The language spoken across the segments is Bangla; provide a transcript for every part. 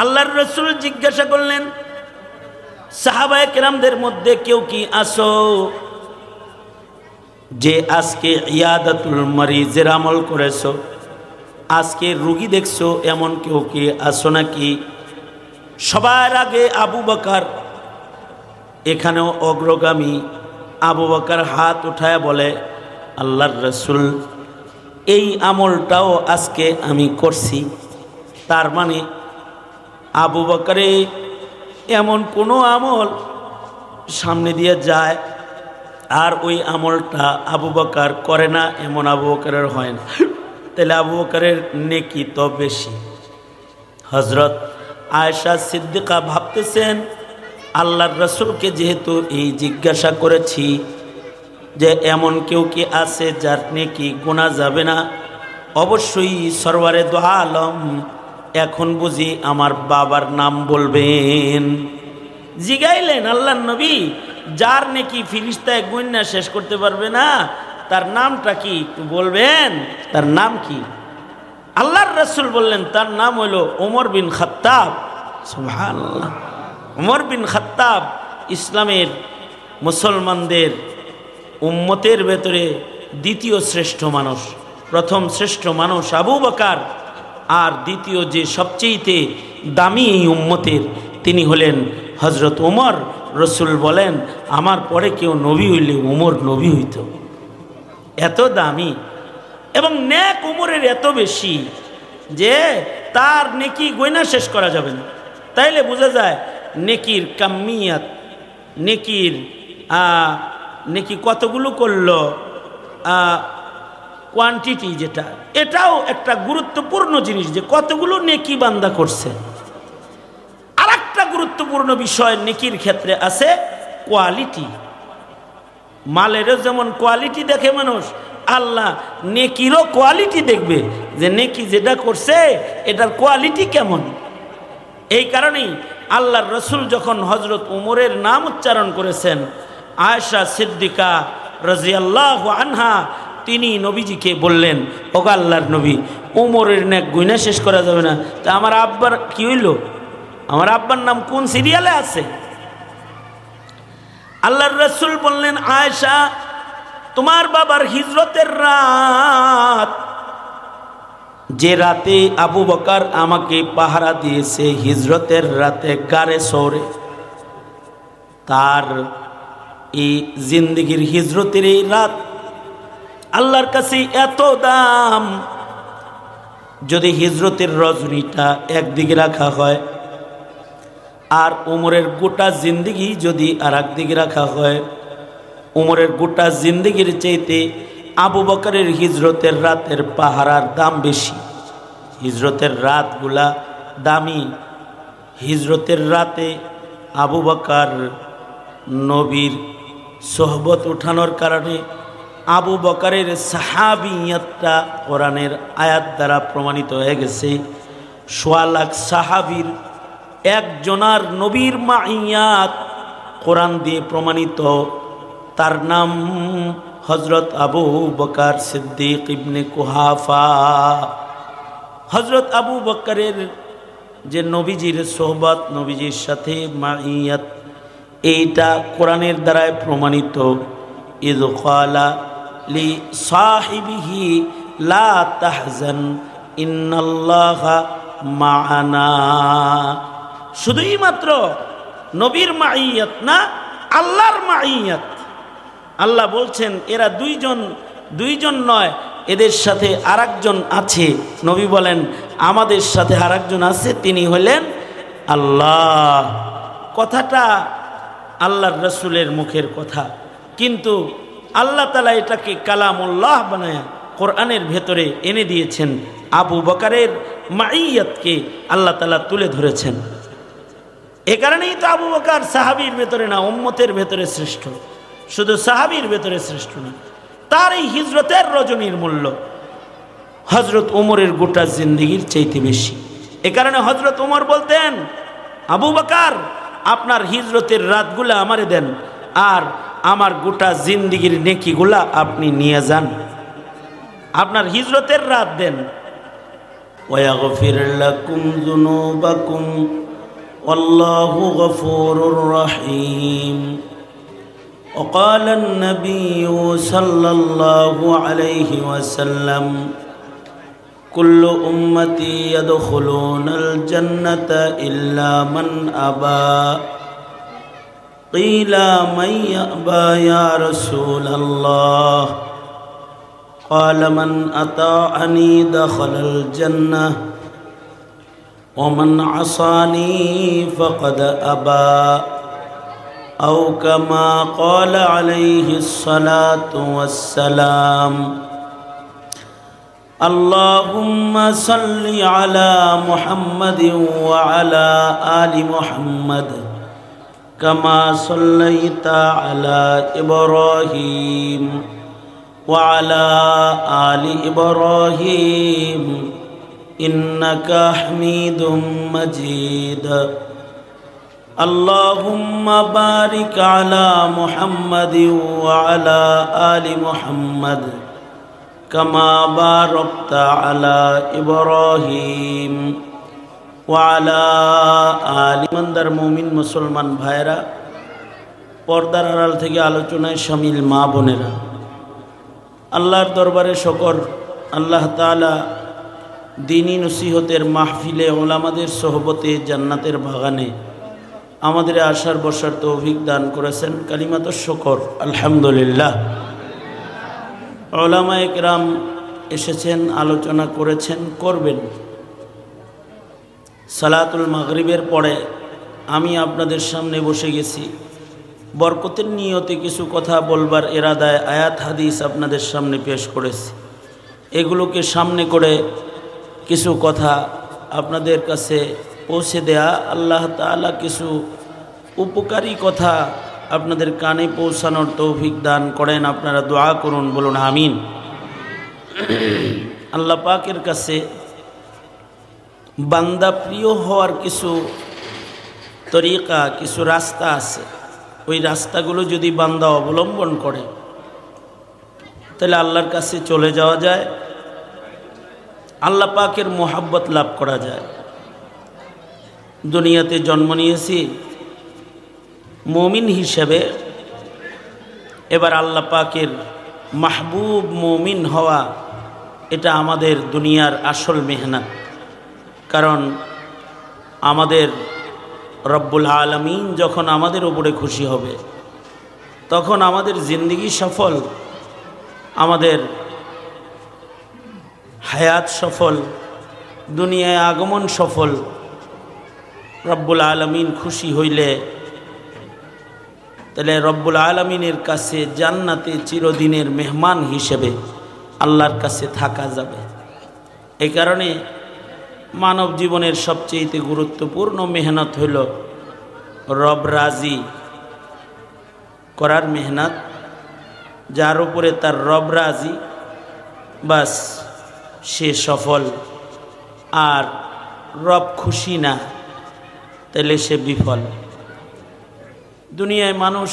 আল্লাহর রাসূল জিজ্ঞাসা করলেন, সাহাবায়ে কেরামদের মধ্যে কেউ কি আসো যে আজকে ইয়াদাতুল মারিজের আমল করেছো, আজকে রোগী দেখছো, এমন কেউ কি আসো নাকি? সবার আগে আবু বকর, এখানেও অগ্রগামী, আবু বকর হাত উঠায় বলে, আল্লাহর রাসূল এই আমলটাও আজকে আমি করছি। তার মানে আবু বকরে এমন কোনো আমল সামনে দিয়ে যায় আর ওই আমলটা আবু বকর করে না, এমন আবু বকরের হয় না। তাহলে আবু বকরের নেকি তো বেশি। হযরত আয়েশা সিদ্দিকা ভাবতেছেন, আল্লাহর রাসূলকে যেহেতু এই জিজ্ঞাসা করেছি যে এমন কেউ কি আছে যার নেকি গোনা যাবে না, অবশ্যই সরওয়ারে দো আলম এখন বুঝি আমার বাবার নাম বলবেন। জিগাইলেন, আল্লাহর নবী যার নেকি ফিরিস্তায় গুণা শেষ করতে পারবে না, তার নামটা কি একটু বলবেন? তার নাম কি? আল্লাহর রাসূল বললেন, তার নাম হলো ওমর বিন খাত্তাব। সুবহানাল্লাহ। ওমর বিন খাত্তাব ইসলামের মুসলমানদের উম্মতের ভেতরে দ্বিতীয় শ্রেষ্ঠ মানুষ। প্রথম শ্রেষ্ঠ মানুষ আবু বকর, আর দ্বিতীয় যে সবচেয়ে দামি এই উম্মতের, তিনি হলেন হযরত ওমর। রসুল বলেন, আমার পরে কেউ নবী হইলে ওমর নবী হইত। এত দামি এবং নেক ওমরের এত বেশি যে তার নেকি গয়না শেষ করা যাবে না। তাইলে বোঝা যায় নেকির কামিয়াত, নেকি কতগুলো করলো, কোয়ান্টিটি যেটা, এটাও একটা গুরুত্বপূর্ণ জিনিস যে কতগুলো নেকি বান্দা করছে। আর একটা গুরুত্বপূর্ণ বিষয় নেকির ক্ষেত্রে আছে কোয়ালিটি। মালেরও যেমন কোয়ালিটি দেখে মানুষ, আল্লাহ নেকিরও কোয়ালিটি দেখবে যে নেকি যেটা করছে এটার কোয়ালিটি কেমন। এই কারণেই আল্লাহর রাসূল যখন হযরত উমরের নাম উচ্চারণ করেছেন, আয়েশা সিদ্দিকা রাদিয়াল্লাহু আনহা তিনি নবীজিকে বললেন, ওগো আল্লাহর নবী, উমরের নেক গুনাহ শেষ করা যাবে না, তা আমার আব্বার কি হইল? আমার আব্বার নাম কোন সিরিয়ালে আছে? আল্লাহর রাসূল বললেন, আয়েশা, তোমার বাবার হিজরতের রাত, যে রাতে আবু বকর আমাকে পাহারা দিয়েছে, হিজরতের রাতে গারে সৌরে, তার এই জিন্দেগির হিজরতের এই রাত আল্লাহর কাছে এত দাম। যদি হিজরতের রজনীটা একদিকে রাখা হয় আর উমরের গোটা জিন্দেগি যদি আর একদিকে রাখা হয়, উমরের গোটা জিন্দেগির চাইতে আবু বকরের হিজরতের রাতের পাহারার দাম বেশি। হিজরতের রাতগুলা দামি। হিজরতের রাতে আবু বকর নবীর সোহবত উঠানোর কারণে আবু বকরের সাহাবিয়তটা কোরআনের আয়াত দ্বারা প্রমাণিত হয়ে গেছে। ১.৫ লাখ সাহাবীর একজনার নবীর মাইয়াত কোরআন দিয়ে প্রমাণিত। তার নাম হযরত আবু বকর সিদ্দিক ইবনে কুহাফা। হযরত আবু বকরের যে নবীজির সোহবত, নবীজির সাথে মাইয়াত, এইটা কোরআনের দ্বারাই প্রমাণিত। ইয ক্বালা লি সাহিবিহি লা তাহজান ইন্নাল্লাহা মা'ানা। শুধুই মাত্র নবীর মাইয়াত না, আল্লাহর মাইয়াত। আল্লাহ বলছেন এরা দুইজন নয়, এদের সাথে আরেকজন আছে। নবী বলেন আমাদের সাথে আরেকজন আছে, তিনি হলেন আল্লাহ। কথাটা আল্লাহর রাসূলের মুখের কথা, কিন্তু আল্লাহ তাআলা এটাকে কালামুল্লাহ বানায়া কোরআনের ভেতরে এনে দিয়েছেন। আবু বকরের মাইয়াতকে আল্লাহ তাআলা তুলে ধরেছেন। এ কারণেই তো আবু বকর সাহাবীর ভেতরে না, উম্মতের ভেতরে শ্রেষ্ঠ। শুধু সাহাবীর ভেতরে শ্রেষ্ঠ না, তার এই হিজরতের রজনীর মূল্য হযরত ওমরের গোটা জিন্দেগির চাইতে বেশি। এ কারণে হযরত ওমর বলতেন, আবু বকর আপনার হিজরতের রাতগুলা আমারে দেন, আর আমার গোটা জিন্দেগির নেকিগুলা আপনি নিয়ে যান। আপনার হিজরতের রাত দেন, ويغفر لكم ذنوبكم والله غفور رحيم. وقال النبي صلى الله عليه وسلم كل أمتي يدخلون الجنة إلا من أبى. قيل من يأبى يا رسول الله؟ قال من أطاعني دخل الجنة ومن عصاني فقد أبى. أو كما قال عليه الصلاة والسلام. اللهم صل على محمد وعلى آل محمد كما صليت على إبراهيم وعلى آل إبراهيم إنك حميد مجيد. اللهم بارك على محمد وعلى آل محمد كما باركت على إبراهيم وعلى آل মন্দার মুমিন মুসলমান ভাইরা, পর্দার আড়াল থেকে আলোচনায় শামিল মা বোনেরা, আল্লাহর দরবারে শকর, আল্লাহ তাআলা দ্বীনি নসিহতের মাহফিলে ওলামাদের সোহবতে জান্নাতের বাগানে আমাদের আসার বসার তৌফিক দান করেছেন। কালিমাতুশ শুকর, আলহামদুলিল্লাহ। ওলামায়ে কেরাম এসেছেন, আলোচনা করেছেন, করবেন। সালাতুল মাগরিবের পরে আমি আপনাদের সামনে বসে গেছি বরকতের নিয়তে কিছু কথা বলবার এরাদায় আয়াত হাদিস আপনাদের সামনে পেশ করেছি। এগুলোকে সামনে করে কিছু কথা আপনাদের কাছে পৌঁছে দেয়া, আল্লাহ তাআলা কিছু উপকারী কথা আপনাদের কানে পৌঁছানোর তৌফিক দান করেন। আপনারা দোয়া করুন, বলুন আমিন। আল্লাহ পাকের কাছে বান্দা প্রিয় হওয়ার কিছু তরিকা, কিছু রাস্তা আছে। ওই রাস্তাগুলো যদি বান্দা অবলম্বন করে তাহলে আল্লাহর কাছে চলে যাওয়া যায়, আল্লাহ পাকের মোহাব্বত লাভ করা যায়। দুনিয়াতে জন্ম নিয়েছি মুমিন হিসেবে, এবার আল্লাহ পাকের মাহবুব মুমিন হওয়া এটা আমাদের দুনিয়ার আসল মেহনত। কারণ আমাদের রব্বুল আলামিন যখন আমাদের উপরে খুশি হবে তখন আমাদের জিন্দেগি সফল, আমাদের হায়াত সফল, দুনিয়ায় আগমন সফল। রব্বুল আলামিন খুশি হইলে তাহলে রব্বুল আলামিনের কাছে জান্নাতে চিরদিনের মেহমান হিসেবে আল্লাহর কাছে থাকা যাবে। এই কারণে মানব জীবনের সবচেয়ে গুরুত্বপূর্ণ মেহনত হইল রব রাজি করার মেহনত। যার উপরে তার রব রাজি, বাস সে সফল। আর রব খুশি না তাহলে সে বিফল। দুনিয়ায় মানুষ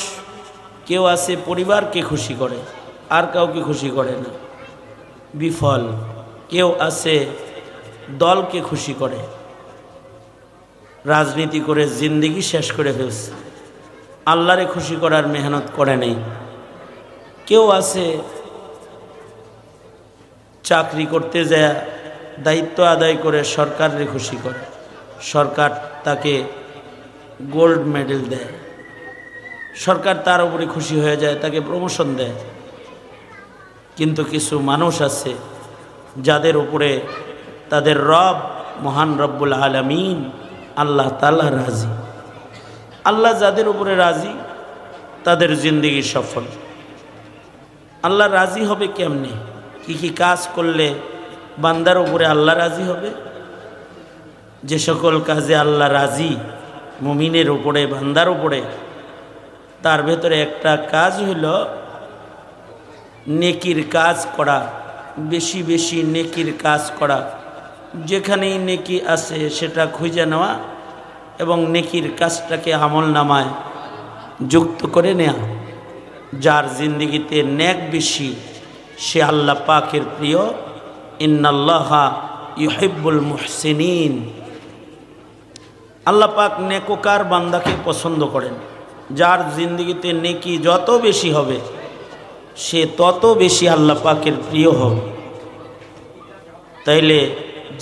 কেউ আছে পরিবারকে খুশি করে, আর কাউকে খুশি করে না, বিফল। কেউ আছে দলকে খুশি করে, রাজনীতি করে জিন্দেগি শেষ করে ফেলছে, আল্লাহরে খুশি করার মেহনত করে নেই। কেউ আছে চাকরি করতে যায় দায়িত্ব আদায় করে সরকারে খুশি করে, সরকার তাকে গোল্ড মেডেল দেয়, সরকার তার উপরে খুশি হয়ে যায়, তাকে প্রমোশন দেয়। কিন্তু কিছু মানুষ আছে যাদের উপরে তাদের রব মহান রব্বুল আলামিন আল্লাহ তাআলা রাজি। আল্লাহ যাদের উপরে রাজি তাদের জিন্দেগি সফল। আল্লাহ রাজি হবে কেমনে? কি কি কাজ করলে বান্দার উপরে আল্লাহ রাজি হবে? যে সকল কাজে আল্লাহ রাজি মুমিনের উপরে, বান্দার উপরে, তার ভেতরে একটা কাজ হইল নেকির কাজ করা, বেশি বেশি নেকির কাজ করা। যেখানেই নেকি আছে সেটা খুঁজে নেওয়া এবং নেকির কাজটাকে আমল নামায় যুক্ত করে নেওয়া। যার জিন্দেগিতে নেক বেশি সে আল্লাহ পাকের প্রিয়। ইন্নাল্লাহা ইউহিব্বুল মুহসিনিন। আল্লাহ পাক নেককার বান্দাকে পছন্দ করেন। যার জিন্দগিতে নেকি যত বেশি হবে সে তত বেশি আল্লাহ পাকের প্রিয় হবে। তাইলে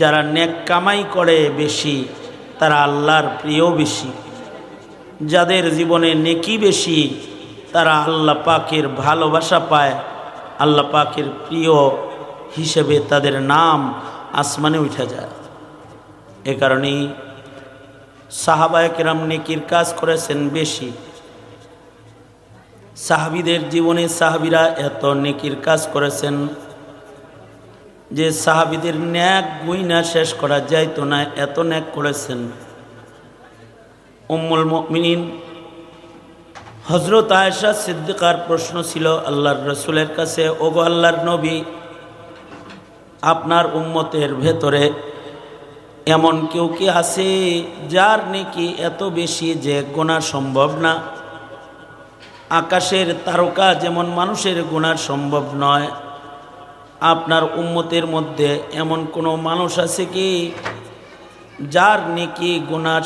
যারা নেক কামাই করে বেশি তারা আল্লাহর প্রিয় বেশি। যাদের জীবনে নেকি বেশি তারা আল্লাহ পাকের ভালোবাসা পায়, আল্লাহ পাকের প্রিয় হিসেবে তাদের নাম আসমানে উঠে যায়। এ কারণেই সাহাবায়ে কেরাম নেকির কাজ করেছেন বেশি। সাহাবীদের জীবনে সাহাবীরা এত নেকির কাজ করেছেন যে সাহাবীদের ন্যাক গুইনা শেষ করা যাইতো না, এত ন্যাক করেছেন। উম্মুল মুমিনিন হযরত আয়েশা সিদ্দিকার প্রশ্ন ছিল আল্লাহর রাসূলের কাছে, ওগো আল্লাহর নবী, আপনার উম্মতের ভেতরে এমন কেউ কি আছে যার নেকি এত বেশি যে গোনা সম্ভব না? আকাশের তারকা যেমন মানুষের গোনা সম্ভব নয়, আপনার উম্মতের মধ্যে এমন কোনো মানুষ আছে কি যার নেকি গোনা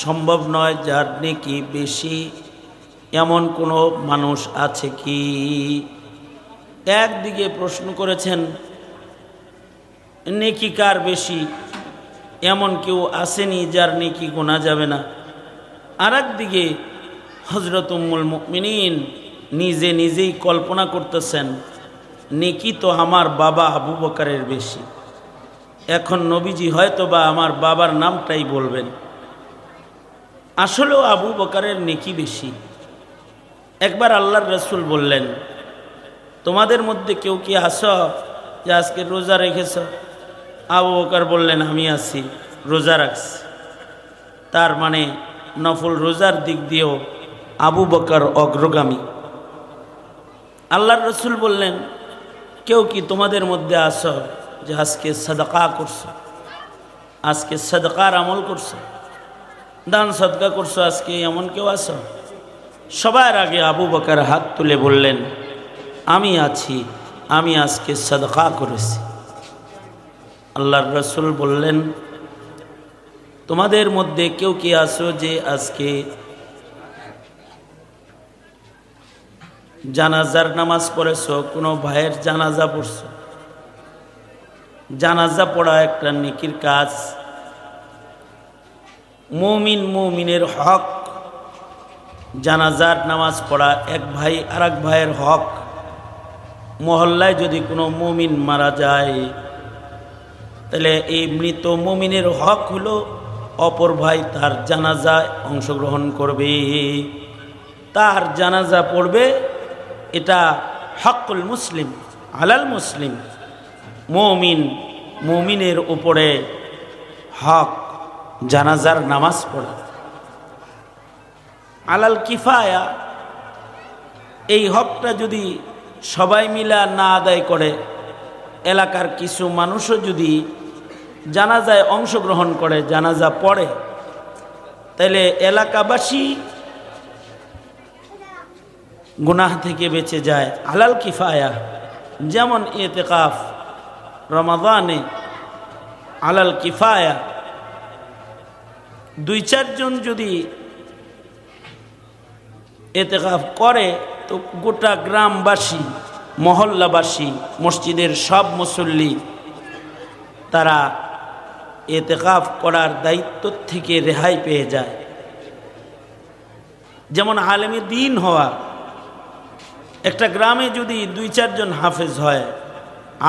সম্ভব নয়, যার নেকি বেশি? এমন কোনো মানুষ আছে কি? একদিকে প্রশ্ন করেছেন নেকি কার বেশি, এমন কেউ আসেনি যার নেকি গোনা যাবে না। আর একদিকে হযরত উম্মুল মুমিনিন নিজে নিজেই কল্পনা করতেছেন নেকি তো আমার বাবা আবু বকরের বেশি। এখন নবীজি হয়তো বা আমার বাবার নামটাই বলবেন। আসলেও আবু বকরের নেকি বেশি। একবার আল্লাহর রাসূল বললেন, তোমাদের মধ্যে কেউ কি আসো যে আজকে রোজা রেখেছ? আবু বকর বললেন, আমি আছি, রোজা রাখছি। তার মানে নফল রোজার দিক দিয়েও আবু বকর অগ্রগামী। আল্লাহর রাসূল বললেন, কেউ কি তোমাদের মধ্যে আসো যে আজকে সাদাকা করছো, আজকে সাদাকার আমল করছো, দান সদকা করছো আজকে, এমন কেউ আসো? সবার আগে আবু বকর হাত তুলে বললেন, আমি আছি, আমি আজকে সাদাকা করেছি। আল্লাহর রাসূল বললেন, তোমাদের মধ্যে কেউ কি আসো যে আজকে জানাজার নামাজ পড়েছো, কোনো ভাইয়ের জানাজা পড়ছো? জানাজা পড়া একটা নেকির কাজ। মুমিন মুমিনের হক। জানাজার নামাজ পড়া এক ভাই আর এক ভাইয়ের হক। মহল্লায় যদি কোনো মুমিন মারা যায় তাহলে এই মৃত মুমিনের হক হলো অপর ভাই তার জানাজায় অংশগ্রহণ করবে, তার জানাজা পড়বে। এটা হকুল মুসলিম আলাল মুসলিম। মুমিন মুমিনের উপরে হক জানাজার নামাজ পড়া। আলাল কিফায়া, এই হকটা যদি সবাই মিলা না আদায় করে, এলাকার কিছু মানুষও যদি জানাজায় অংশগ্রহণ করে, জানাজা পড়ে, তাহলে এলাকাবাসী গুনাহ থেকে বেঁচে যায়। আলাল কিফায়া, যেমন ইতিকাফ রমাদানে আলাল কিফায়া, 2-4 জন যদি ইতিকাফ করে তো গোটা গ্রামবাসী, মহল্লাবাসী, মসজিদের সব মুসল্লি তারা ইতিকাফ করার দায়িত্ব থেকে রেহাই পেয়ে যায়। যেমন আলেমে দ্বীন হওয়া, একটা গ্রামে যদি 2-4 জন হাফেজ হয়,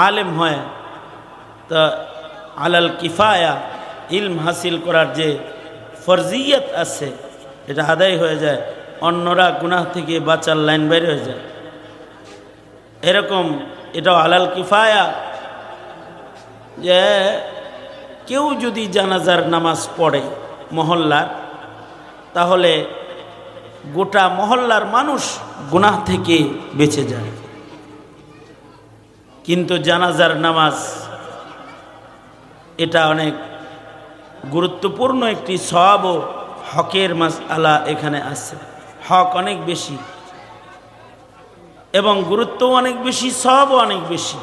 আলেম হয়, তা আলাল কিফায়া ইলম হাসিল করার যে ফরজিয়ত আছে এটা আদায় হয়ে যায়, অন্যরা গুনাহ থেকে বাঁচার লাইন বের হয়ে যায়। এরকম এটাও আলাল কিফায়া যে কেউ যদি জানাজার নামাজ পড়ে মহল্লার, তাহলে গোটা মহল্লার মানুষ গুনাহ থেকে বেঁচে যায়। কিন্তু জানাজার নামাজ এটা অনেক গুরুত্বপূর্ণ একটি সওয়াব ও হকের মাসআলা এখানে আছে। হক অনেক বেশি এবং গুরুত্ব অনেক বেশি, সওয়াবও অনেক বেশি।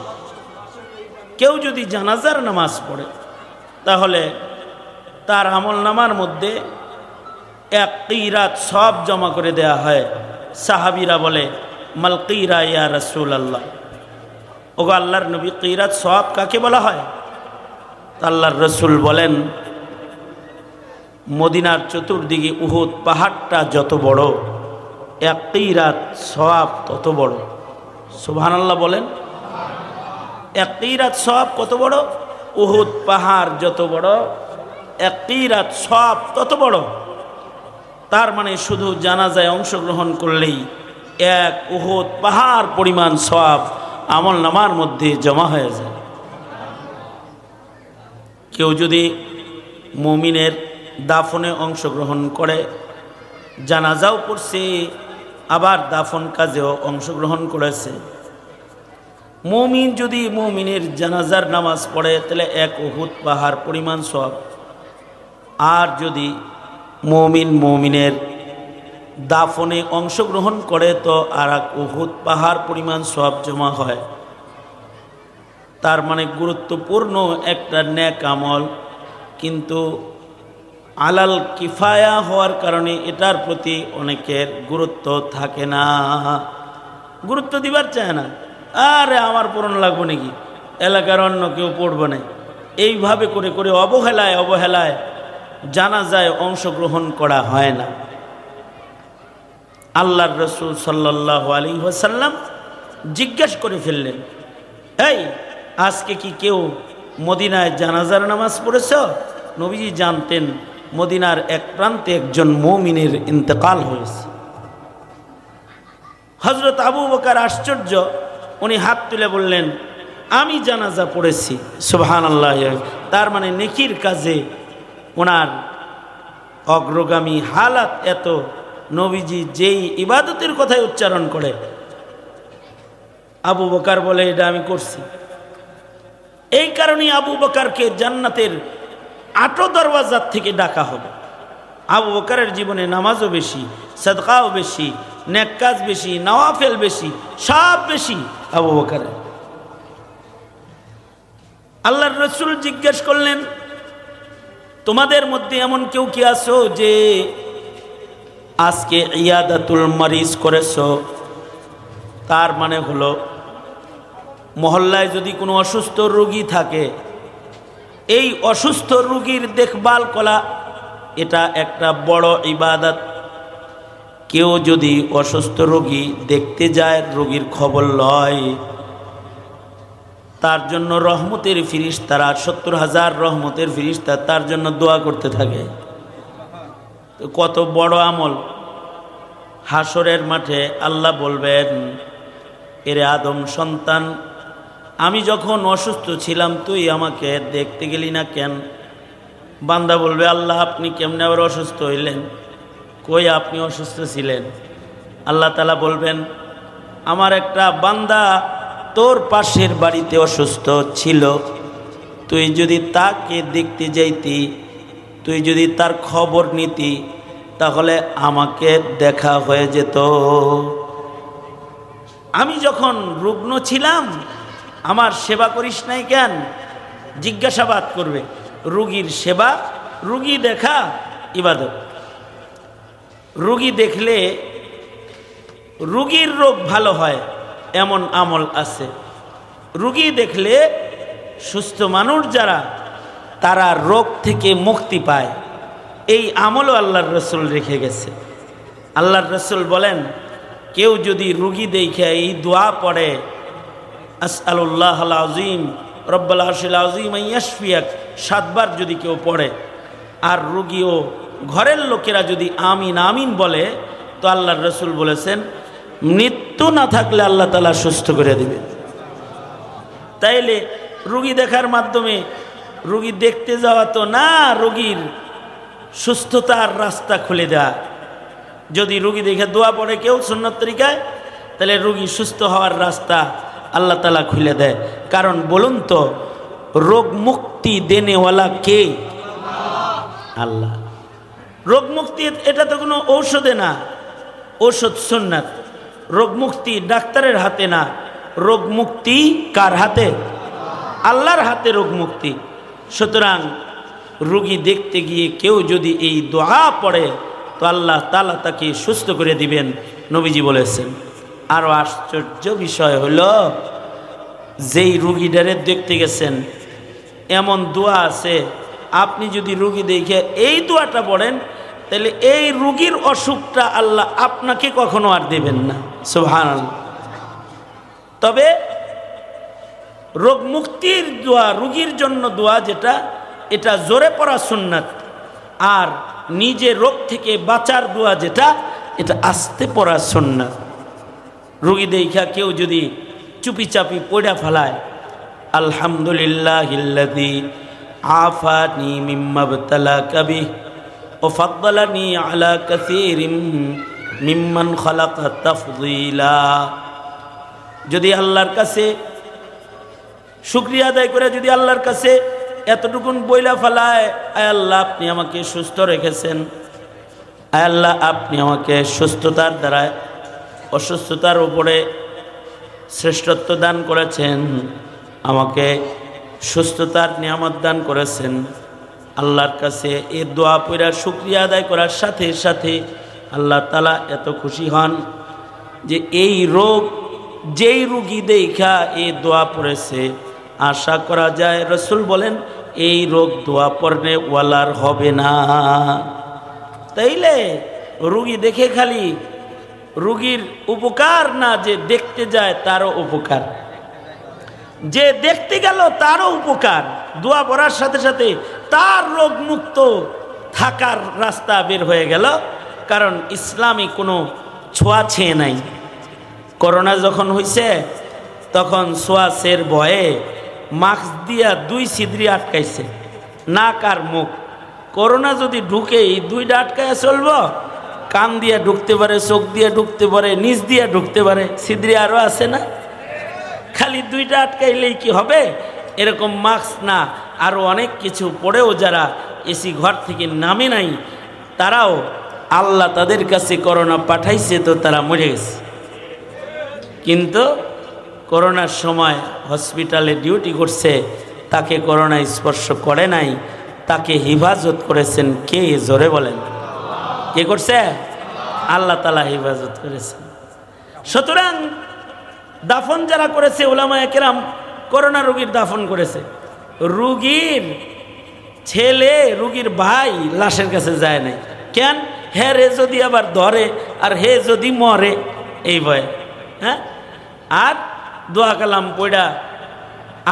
কেউ যদি জানাজার নামাজ পড়ে তাহলে তার আমলনামার মধ্যে এক কিরাত সব জমা করে দেয়া হয়। সাহাবীরা বলে, মাল কিরা ইয়া রাসূলুল্লাহ, ওগো আল্লাহর নবী, কিরাত সব কাকে বলা হয়? আল্লাহর রসুল বলেন, মদিনার চতুর্দিকে উহুদ পাহাড়টা যত বড়, এক কিরাত সওয়াব তত বড়। সুবহানাল্লাহ বলেন। এক কিরাত সওয়াব কত বড়? উহুদ পাহাড় যত বড়, এক কিরাত সওয়াব তত বড়। তার মানে শুধু জানাজায় অংশগ্রহণ করলেই এক উহুদ পাহাড় পরিমাণ সওয়াব আমল নামার মধ্যে জমা হয়ে যায়। কেউ যদি মুমিনের দাফনে অংশগ্রহণ করে, জানাজাও পড়ছে, আবার দাফন কাজেও অংশগ্রহণ করেছে, মুমিন যদি মুমিনের জানাজার নামাজ পড়ে তাহলে এক উহুদ পাহাড় পরিমাণ সওয়াব। আর যদি মুমিন মুমিনের দাফনে অংশগ্রহণ করে তো আর এক উহুদ পাহাড় পরিমাণ সওয়াব জমা হয়। তার মানে গুরুত্বপূর্ণ একটা নেক আমল, কিন্তু আলাল কিফায়া হওয়ার কারণে এটার প্রতি অনেকের গুরুত্ব থাকে না, গুরুত্ব দিবার চায় না। আরে আমার পূরণ লাগবো নাকি, এলাকার অন্য কেউ পড়বো না, এইভাবে করে করে অবহেলায় অবহেলায় জানাজায় অংশগ্রহণ করা হয় না। আল্লাহর রসুল সাল্লাল্লাহু আলাইহি ওয়াসাল্লাম জিজ্ঞেস করে ফেললেন, এই আজকে কি কেউ মদিনায় জানাজার নামাজ পড়েছ? নবীজি জানতেন মদিনার এক প্রান্তে একজন মুমিনের ইন্তেকাল হয়েছে। হযরত আবু বকর আশ্চর্য, উনি হাত তুলে বললেন, আমি জানাজা পড়েছি। সুবহানাল্লাহ। তার মানে নেকির কাজে ওনার অগ্রগামী হালাত এত, নবীজি যেই ইবাদতের কথাই উচ্চারণ করে আবু বকর বলে এটা আমি করছি। এই কারণে আবু বকরকে জান্নাতের ৮ দরওয়াজার থেকে ডাকা হবে। আবু বকরের জীবনে নামাজও বেশি, সাদকাও বেশি, নেক কাজ বেশি, নওয়াফেল বেশি, সব বেশি আবু বকরের। আল্লাহর রাসূল জিজ্ঞেস করলেন, তোমাদের মধ্যে এমন কেউ কি আছো যে আজকে ইয়াদাতুল মারিজ করেছো? তার মানে হলো মহল্লায় যদি কোনো অসুস্থ রোগী থাকে, এই অসুস্থ রোগীর দেখভাল করা এটা একটা বড় ইবাদত। কেউ যদি অসুস্থ রোগী দেখতে যায়, রোগীর খবর লয়, তার জন্য রহমতের ফিরিস্তারা ৭০,০০০ রহমতের ফিরিস্তা তার জন্য দোয়া করতে থাকে। তো কত বড় আমল। হাসরের মাঠে আল্লাহ বলবেন, এরে আদম সন্তান, আমি যখন অসুস্থ ছিলাম তুই আমাকে দেখতে গেলি না কেন? বান্দা বলবে, আল্লাহ আপনি কেমনে আবার অসুস্থ হইলেন? কই আপনি অসুস্থ ছিলেন? আল্লাহ তাআলা বলবেন, আমার একটা বান্দা তোর পাশের বাড়িতে অসুস্থ ছিল, তুই যদি তাকে দেখতে যাইতি, তুই যদি তার খবর নিতি, তাহলে আমাকে দেখা হয়ে যেত। আমি যখন রুগ্ন ছিলাম আমার সেবা করিস নাই কেন? জিজ্ঞাসাবাদ করবে। রুগীর সেবা, রুগী দেখা ইবাদত। রুগী দেখলে রুগীর রোগ ভালো হয় এমন আমল আছে। রুগী দেখলে সুস্থ মানুষ যারা, তারা রোগ থেকে মুক্তি পায়। এই আমলও আল্লাহর রাসূল রেখে গেছে। আল্লাহর রাসূল বলেন, কেউ যদি রুগী দেখে এই দোয়া পড়ে, আসআলুল্লাহুল আযীম রব্বুল আরশিল আযীম আন ইয়াশফিয়াক, ৭ বার যদি কেউ পড়ে, আর রুগীও ঘরের লোকেরা যদি আমিন আমিন বলে, তো আল্লাহর রাসূল বলেছেন মৃত্যু না থাকলে আল্লাহ তাআলা সুস্থ করে দিবেন। তাইলে রুগী দেখার মাধ্যমে রুগী দেখতে যাওয়া তো না, রুগীর সুস্থতার রাস্তা খুলে দেয়া। যদি রুগী দেখে দোয়া পড়ে কেউ সুন্নত তরিকায়, তাহলে রুগী সুস্থ হওয়ার রাস্তা আল্লাহ তাআলা খুলে দেয়। কারণ বলুন তো, রোগ মুক্তি দেনেওয়ালা কে? আল্লাহ। রোগ মুক্তি এটা তো কোনো ঔষধে না, ঔষধ সুন্নাত। রোগ মুক্তি ডাক্তারের হাতে না, রোগ মুক্তি কার হাতে? আল্লাহর হাতে রোগ মুক্তি। সুতরাং রুগী দেখতে গিয়ে কেউ যদি এই দোয়া পড়ে তো আল্লাহ তাআলা তাকে সুস্থ করে দিবেন, নবীজি বলেছেন। আরও আশ্চর্য বিষয় হলো, যেই রুগীটারে দেখতে গেছেন এমন দোয়া আছে, আপনি যদি রুগী দেখে এই দোয়াটা পড়েন তাহলে এই রুগীর অসুখটা আল্লাহ আপনাকে কখনো আর দেবেন না। সুবহানাল্লাহ। তবে রোগ মুক্তির দোয়া, রুগীর জন্য দোয়া যেটা, এটা জোরে পড়া সুন্নাত। আর নিজে রোগ থেকে বাঁচার দোয়া যেটা, এটা আস্তে পড়া সুন্নাত। রুগী দেখা কেউ যদি চুপি চাপি পড়া ফেলায়, আলহামদুলিল্লাহিল্লাযী আফানি মিম্মা ইবতালাকা বিহি ওয়া ফাদ্দালানি আলা কাসীরিম মিম্মান খালাকা তাফদীলা। যদি আল্লাহর কাছে শুকরিয়া আদায় করে যদি আল্লাহর কাছে এতটুকুন বইলা ফেলায়, আয় আল্লাহ আপনি আমাকে সুস্থ রেখেছেন, আয় আল্লাহ আপনি আমাকে সুস্থতার দ্বারা অসুস্থতার উপরে শ্রেষ্ঠত্ব দান করেছেন, আমাকে সুস্থতার নিয়ামত দান করেছেন। আল্লাহর কাছে এই দোয়া পড়া শুকরিয়া আদায় করার সাথে সাথে আল্লাহ তাআলা এত খুশি হন যে এই রোগ, যেই রুগী দেখা এই দোয়া পড়েছে, আশা করা যায় রাসূল বলেন এই রোগ দোয়া পড়নে ওয়ালার হবে না। তাইলে রুগী দেখে খালি রুগীর উপকার না, যে দেখতে যায় তারও উপকার, যে দেখতে গেল তারও উপকার। দোয়া পড়ার সাথে সাথে তার রোগ মুক্ত থাকার রাস্তা বের হয়ে গেল, কারণ ইসলামী কোনো ছোঁয়াছে নাই। করোনা যখন হয়েছে তখন ছোঁয়াছের ভয়ে মাস্ক দিয়া 2 ছিদ্রি আটকাইছে, নাক আর মুখ। করোনা যদি ঢুকে এই 2টা আটকায় চলব? কান দিয়ে ঢুকতে পারে, চোখ দিয়ে ঢুকতে পারে, নিচ দিয়ে ঢুকতে পারে, ছিদ্রি আরও আছে না? খালি 2টা আটকাইলেই কি হবে? এরকম মাস্ক না, আরও অনেক কিছু পড়েও যারা এসি ঘর থেকে নামে নাই, তারাও আল্লাহ তাদের কাছে করোনা পাঠাইছে, তো তারা মরে গেছে। কিন্তু করোনার সময় হসপিটালে ডিউটি করছে, তাকে করোনা স্পর্শ করে নাই, তাকে হেফাজত করেছেন কে? জোরে বলেন, কে করছে? আল্লাহ তাআলা হেফাজত করেছেন। সুতরাং দাফন যারা করেছে উলামায়ে কেরাম, করোনা রোগীর দাফন করেছে, রুগীর ছেলে, রুগীর ভাই লাশের কাছে যায় নাই। কেন? হে রে যদি আবার ধরে আর হে যদি মরে, এই ভয়ে। হ্যাঁ, আর দোয়া কালাম পড়া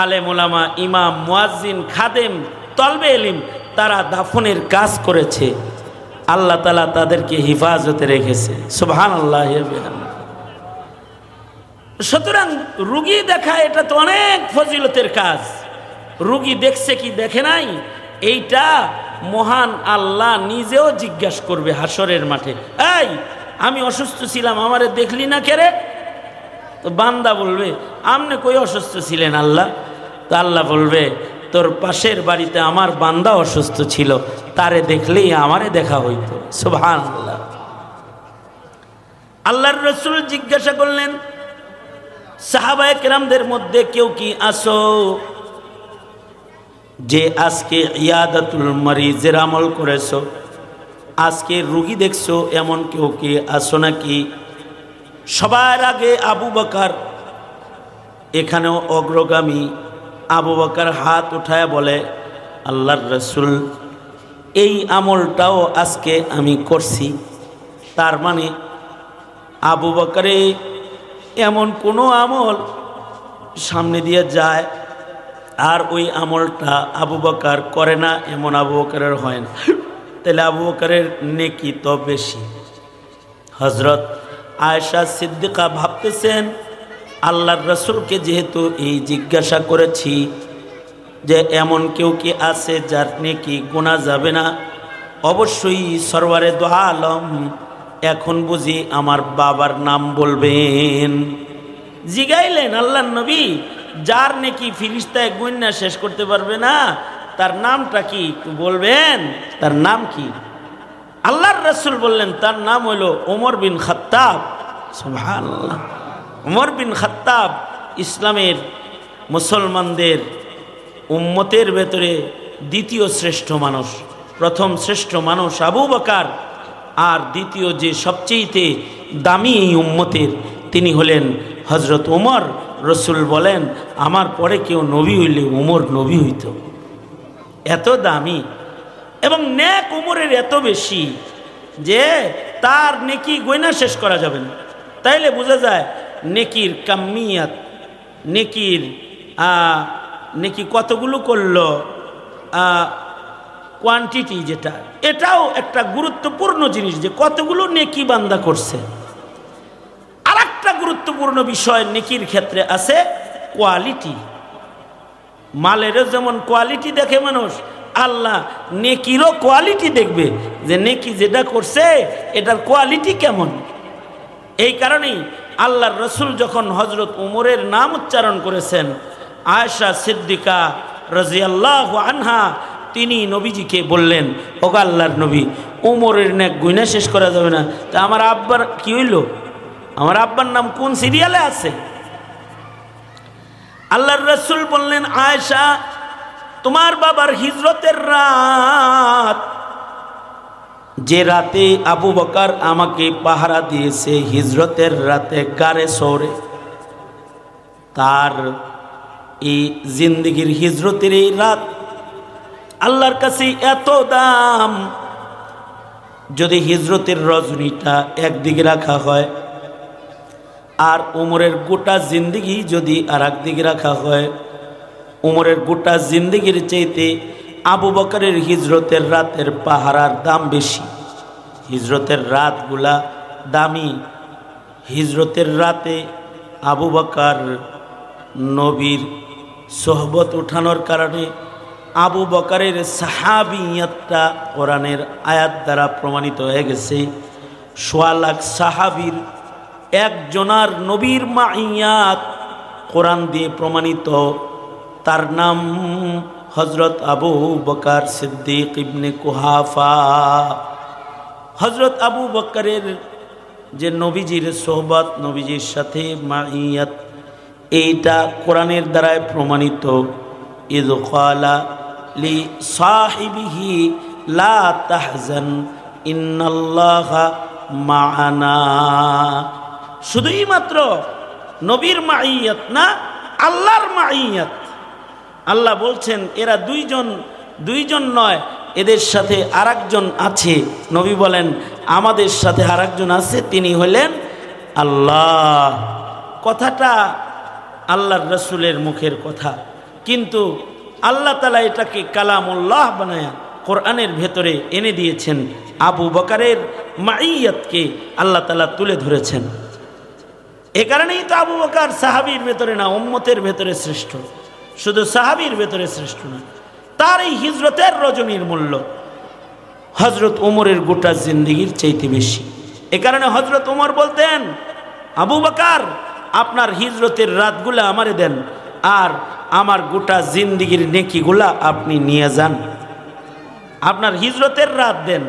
আলেম ওলামা, ইমাম, মুয়াজ্জিন, খাদেম, তলবে ইলম, তারা দাফনের কাজ করেছে। আল্লাহ তাআলা তাদেরকে হেফাজতে রেখেছে। সুবহানাল্লাহ। সুতরাং রুগী দেখা এটা তো অনেক ফজিলতের কাজ। রুগী দেখছে কি দেখে নাই, এইটা মহান আল্লাহ নিজেও জিজ্ঞাসা করবে হাসরের মাঠে, এই আমি অসুস্থ ছিলাম, আমারে দেখলি না কেরে? তো বান্দা বলবে আপনি কই অসুস্থ ছিলেন আল্লাহ? তো আল্লাহ বলবে তোর পাশের বাড়িতে আমার বান্দা অসুস্থ ছিল, তারে দেখলেই আমারে দেখা হইতো। সুবহানাল্লাহ। আল্লাহর রাসূল জিজ্ঞাসা করলেন, সাহাবায়ে কেরামদের মধ্যে কেউ কি আসো যে আজকে ইয়াদাতুল মারিজের আমল করেছো, আজকে রুগী দেখছো, এমন কেউ কি আসো নাকি? সবার আগে আবু বকর, এখানেও অগ্রগামী আবু বকর হাত উঠায় বলে, আল্লাহর রাসূল এই আমলটাও আজকে আমি করছি। তার মানে আবু বকরে এমন কোনো আমল সামনে দিয়ে যায় আর ওই আমলটা আবু বকর করে না, এমন আবু বকরের হয় না। তাহলে আবু বকরের নেকি তো বেশি। হযরত আয়েশা সিদ্দিকা ভাবতেছেন, আল্লাহর রাসূলকে যেহেতু এই জিজ্ঞাসা করেছি যে এমন কেউ কি আছে যার নেকি গোনা যাবে না, অবশ্যই সরওয়ারে দো আলম এখন বুঝি আমার বাবার নাম বলবেন। জিগাইলেন আল্লাহর নবী, যার নেকি ফিরিস্তায় গুণনা শেষ করতে পারবে না, তার নামটা কি একটু বলবেন? তার নাম কি? আল্লাহর রাসূল বললেন তার নাম হলো ওমর বিন খাত্তাব। সুবহানাল্লাহ। ওমর বিন খাত্তাব ইসলামের মুসলমানদের উম্মতের ভেতরে দ্বিতীয় শ্রেষ্ঠ মানুষ। প্রথম শ্রেষ্ঠ মানুষ আবু বকর, আর দ্বিতীয় যে সবচেয়ে দামি এই উম্মতের তিনি হলেন হজরত উমর। রসুল বলেন আমার পরে কেউ নবী হইলে উমর নবী হইত। এত দামি এবং নেক উমরের এত বেশি যে তার নেকি গয়না শেষ করা যাবে না। তাইলে বোঝা যায় নেকির কামিয়াত, নেকি কতগুলো করলো, কোয়ান্টিটি যেটা, এটাও একটা গুরুত্বপূর্ণ জিনিস যে কতগুলো নেকি বান্দা করছে। আর একটা গুরুত্বপূর্ণ বিষয় নেকির ক্ষেত্রে আছে কোয়ালিটি। মালেরও যেমন কোয়ালিটি দেখে মানুষ, আল্লাহ নেকিরও কোয়ালিটি দেখবে যে নেকি যেটা করছে এটার কোয়ালিটি কেমন। এই কারণেই আল্লাহর রসুল যখন হজরত উমরের নাম উচ্চারণ করেছেন, আয়েশা সিদ্দিকা রাদিয়াল্লাহু আনহা তিনি নবীজিকে বললেন, ওগো আল্লাহর নবী, উমরের নেক গুণা শেষ করা যাবে না, তা আমার আব্বার কি হইল? আমার আব্বার নাম কোন সিরিয়ালে আছে? আল্লাহর রসুল বললেন, আয়েশা, তোমার বাবার হিজরতের রাত, যে রাতে আবু বকর আমাকে পাহারা দিয়েছে, হিজরতের রাতে গারে সৌরে, তার এই জিন্দেগির হিজরতের এই রাত আল্লাহর কাছে এত দাম। যদি হিজরতের রজনীটা একদিকে রাখা হয় আর উমরের গোটা জিন্দেগি যদি আর একদিকে রাখা হয়, উমরের গোটা জিন্দেগির চাইতে আবু বকরের হিজরতের রাতের পাহারার দাম বেশি। হিজরতের রাতগুলা দামি। হিজরতের রাতে আবু বকর নবীর সোহবত উঠানোর কারণে আবু বকরের সাহাবিয়তটা কোরআনের আয়াত দ্বারা প্রমাণিত হয়ে গেছে। ১.৫ লাখ সাহাবীর একজনার নবীর মাইয়াত কোরআন দিয়ে প্রমাণিত। তার নাম হজরত আবু বকর সিদ্দিক ইবনে কুহাফা। হজরত আবু বকরের যে নবীজির সোহবত, নবীজির সাথে মাইয়াত, এইটা কোরআনের দ্বারাই প্রমাণিত। ইয ক্বালা লি সাহিবিহি লা তাহজান ইন্নাল্লাহা মা'ানা। শুধুই মাত্র নবীর মাইয়াত না, আল্লাহর মাইয়াত। আল্লাহ বলছেন এরা দুইজন নয়, এদের সাথে আরেকজন আছে। নবী বলেন আমাদের সাথে আরেকজন আছে, তিনি হলেন আল্লাহ। কথাটা আল্লাহর রসুলের মুখের কথা, কিন্তু আল্লাহ তাআলা এটাকে কালামুল্লাহ বানায়া কোরআনের ভেতরে এনে দিয়েছেন। আবু বকরের মাইয়াতকে আল্লাহ তাআলা তুলে ধরেছেন। এ কারণেই তো আবু বকর সাহাবীর ভেতরে না, উম্মতের ভেতরে শ্রেষ্ঠ। শুধু সাহাবীর ভেতরে শ্রেষ্ঠ না, তার এই হিজরতের রজনীর মূল্য হজরত উমরের গোটা জিন্দেগির চাইতে বেশি। এ কারণে হজরত উমর বলতেন, আবু বকর আপনার হিজরতের রাতগুলা আমারে দেন, আর আমার গোটা জিন্দেগির নেকিগুলা আপনি নিয়ে যান। আপনার হিজরতের রাত দেন,